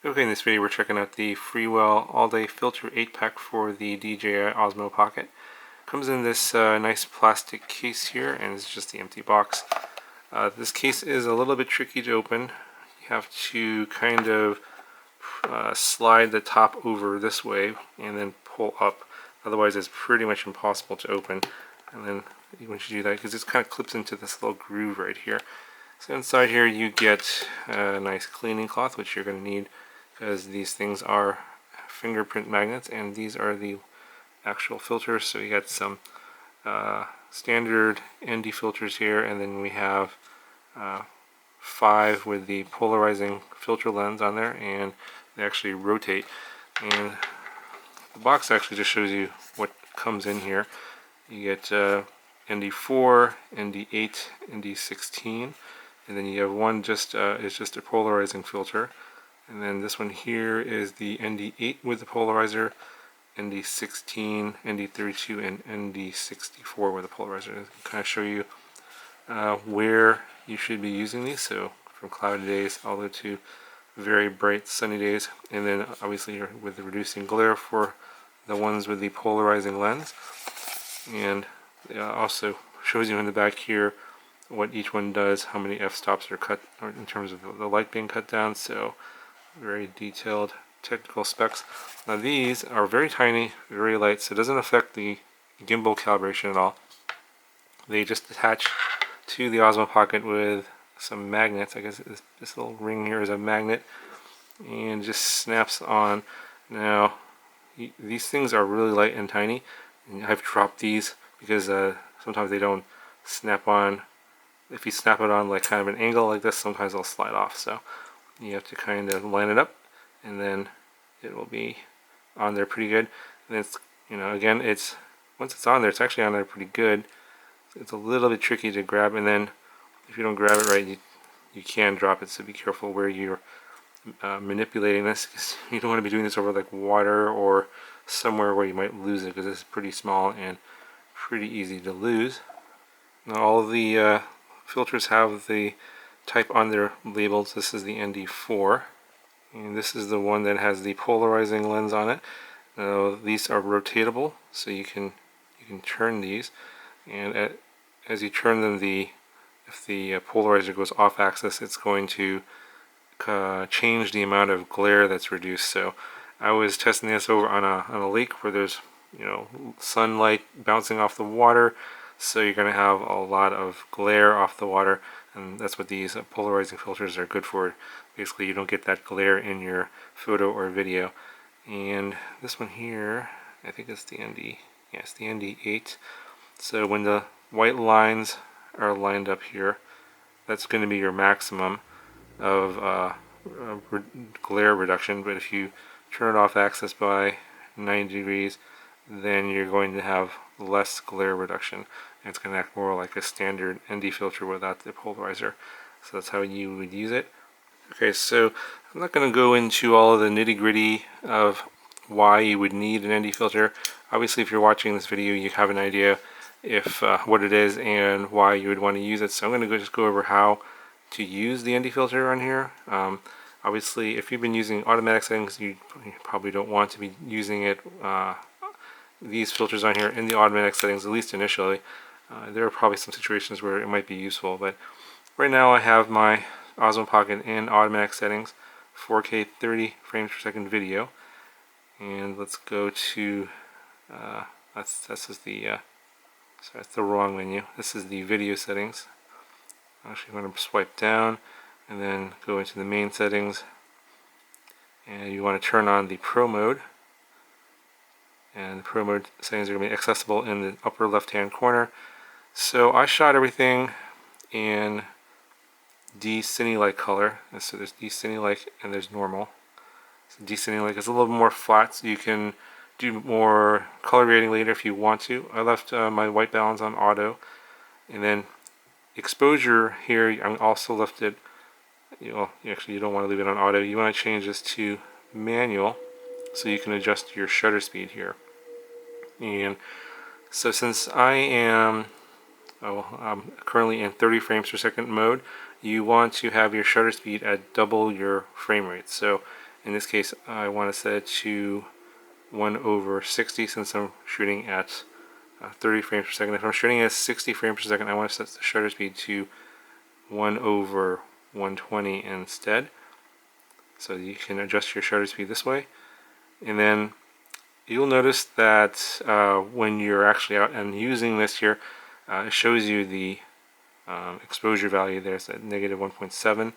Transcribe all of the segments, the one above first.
Okay, in this video we're checking out the FREEWELL all-day filter 8-pack for the DJI Osmo Pocket. Comes in this nice plastic case here, and it's just the empty box. This case is a little bit tricky to open. You have to kind of slide the top over this way and then pull up. Otherwise it's pretty much impossible to open. And then once you do that, because this kind of clips into this little groove right here. So inside here you get a nice cleaning cloth, which you're going to need because these things are fingerprint magnets, and these are the actual filters. So you got some standard ND filters here, and then we have 5 with the polarizing filter lens on there, and they actually rotate. And the box actually just shows you what comes in here. You get ND4, ND8, ND16, and then you have one is just a polarizing filter. And then this one here is the ND8 with the polarizer, ND16, ND32, and ND64 with the polarizer. To kind of show you where you should be using these. So from cloudy days all the way to very bright sunny days, and then obviously with the reducing glare for the ones with the polarizing lens. And it also shows you in the back here what each one does, how many f-stops are cut in terms of the light being cut down. So very detailed technical specs. Now these are very tiny, very light, so it doesn't affect the gimbal calibration at all. They just attach to the Osmo Pocket with some magnets. I guess this little ring here is a magnet, and just snaps on. Now these things are really light and tiny, and I've dropped these because sometimes they don't snap on. If you snap it on like kind of an angle like this, sometimes they'll slide off. So you have to kind of line it up, and then it will be on there pretty good. And it's, again, once it's on there, it's actually on there pretty good. It's a little bit tricky to grab, and then if you don't grab it right, you can drop it. So be careful where you're manipulating this, because you don't want to be doing this over like water or somewhere where you might lose it, because it's pretty small and pretty easy to lose. Now all of the filters have the type on their labels. This is the ND4, and this is the one that has the polarizing lens on it. Now these are rotatable, so you can turn these, and as you turn them, if the polarizer goes off axis, it's going to change the amount of glare that's reduced. So I was testing this over on a lake where there's sunlight bouncing off the water, so you're going to have a lot of glare off the water, and that's what these polarizing filters are good for. Basically, you don't get that glare in your photo or video. And this one here, I think it's the ND, yes, the ND8. So when the white lines are lined up here, that's going to be your maximum of glare reduction. But if you turn it off axis by 90 degrees, then you're going to have less glare reduction, and it's going to act more like a standard ND filter without the polarizer. So that's how you would use it. Okay, so I'm not going to go into all of the nitty-gritty of why you would need an ND filter. Obviously, if you're watching this video, you have an idea if what it is and why you would want to use it. So I'm going to just go over how to use the ND filter on here. Obviously, if you've been using automatic settings, you probably don't want to be using it. These filters on here in the automatic settings, at least initially. There are probably some situations where it might be useful, but right now I have my Osmo Pocket in automatic settings, 4K 30 frames per second video, and let's go to that's the wrong menu. This is the video settings. Actually, I'm going to swipe down and then go into the main settings, and you want to turn on the Pro mode. And the Pro mode settings are going to be accessible in the upper left hand corner. So I shot everything in D-Cine-like color. And so there's D-Cine-like and there's normal. So D-Cine-like is a little more flat, so you can do more color grading later if you want to. I left my white balance on auto, and then exposure here I also left it. Actually, you don't want to leave it on auto. You want to change this to manual, so you can adjust your shutter speed here. And so since I'm currently in 30 frames per second mode, you want to have your shutter speed at double your frame rate. So In this case, I want to set it to 1/60 since I'm shooting at 30 frames per second. If I'm shooting at 60 frames per second, I want to set the shutter speed to 1/120 instead. So you can adjust your shutter speed this way. And then you'll notice that when you're actually out and using this here, it shows you the exposure value there. It's at -1.7.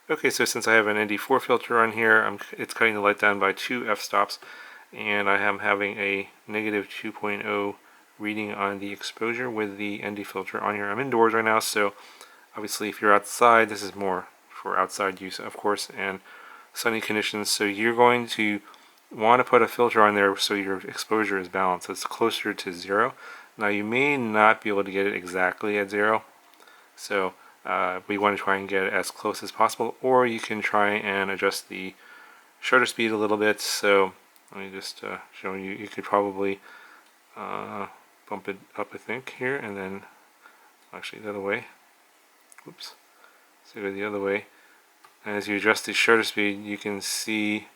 Okay, so since I have an ND4 filter on here, it's cutting the light down by 2 f-stops, and I am having a -2.0 reading on the exposure with the ND filter on here. I'm indoors right now, so obviously if you're outside, this is more for outside use, of course, and sunny conditions. So you're going to want to put a filter on there so your exposure is balanced, so it's closer to 0. Now you may not be able to get it exactly at 0, so we want to try and get it as close as possible, or you can try and adjust the shutter speed a little bit. So let me just show you. You could probably bump it up, I think, here, and then actually the other way. Oops. So go the other way. And as you adjust the shutter speed, you can see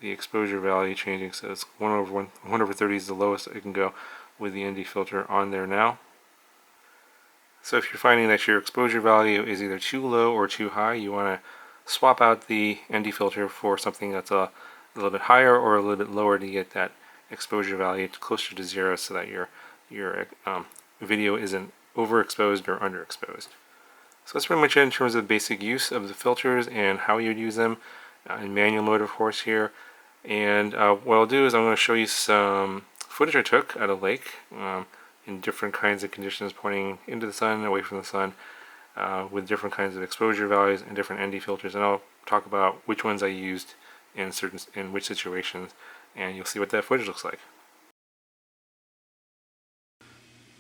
the exposure value changing. So it's 1/30 is the lowest it can go with the ND filter on there now. So if you're finding that your exposure value is either too low or too high, you want to swap out the ND filter for something that's a little bit higher or a little bit lower to get that exposure value closer to 0, so that your video isn't overexposed or underexposed. So that's pretty much it in terms of basic use of the filters and how you'd use them in manual mode, of course, here. And what I'll do is I'm going to show you some footage I took at a lake in different kinds of conditions, pointing into the sun, away from the sun, with different kinds of exposure values and different ND filters. And I'll talk about which ones I used in which situations, and you'll see what that footage looks like.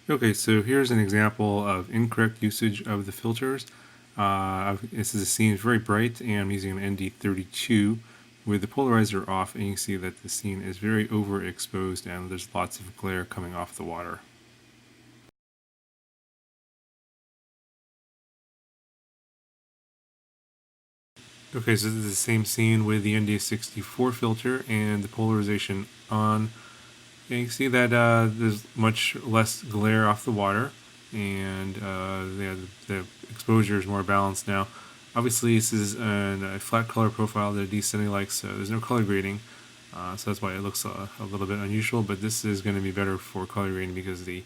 Okay, so here's an example of incorrect usage of the filters. This is a scene, it's very bright, and I'm using an ND32 with the polarizer off, and you can see that the scene is very overexposed and there's lots of glare coming off the water. Okay, so this is the same scene with the ND64 filter and the polarization on. And you can see that there's much less glare off the water, and the exposure is more balanced now. Obviously, this is a flat color profile that descending likes, so there's no color grading, so that's why it looks a little bit unusual, but this is going to be better for color grading because the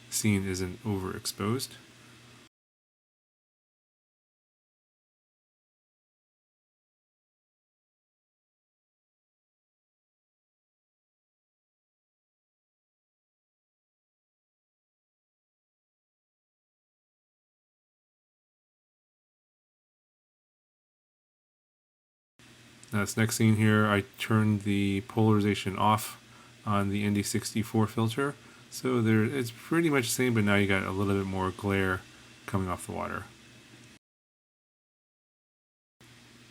scene isn't overexposed. This next scene here, I turned the polarization off on the ND64 filter, so it's pretty much the same, but now you got a little bit more glare coming off the water.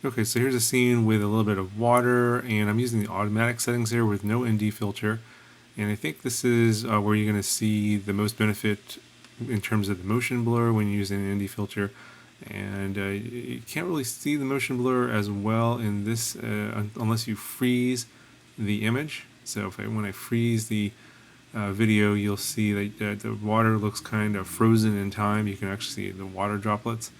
Okay, so here's a scene with a little bit of water, and I'm using the automatic settings here with no ND filter, and I think this is where you're going to see the most benefit in terms of the motion blur when using an ND filter. And you can't really see the motion blur as well in this unless you freeze the image. So when I freeze the video, you'll see that the water looks kind of frozen in time. You can actually see the water droplets.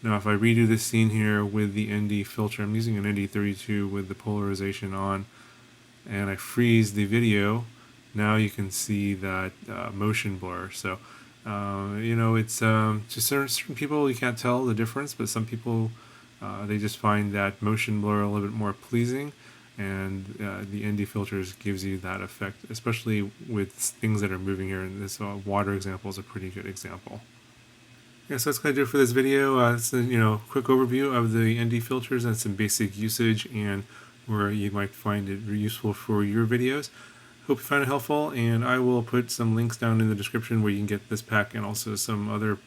Now if I redo this scene here with the ND filter, I'm using an ND32 with the polarization on, and I freeze the video, now you can see that motion blur. So it's to certain people you can't tell the difference, but some people they just find that motion blur a little bit more pleasing, and the ND filters gives you that effect, especially with things that are moving here. And this water example is a pretty good example. Yeah, so that's going to do it for this video. It's a quick overview of the ND filters and some basic usage and where you might find it useful for your videos. Hope you find it helpful, and I will put some links down in the description where you can get this pack and also some other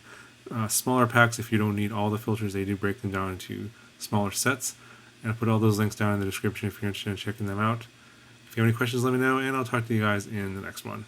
smaller packs if you don't need all the filters. They do break them down into smaller sets, and I'll put all those links down in the description if you're interested in checking them out. If you have any questions, let me know, and I'll talk to you guys in the next one.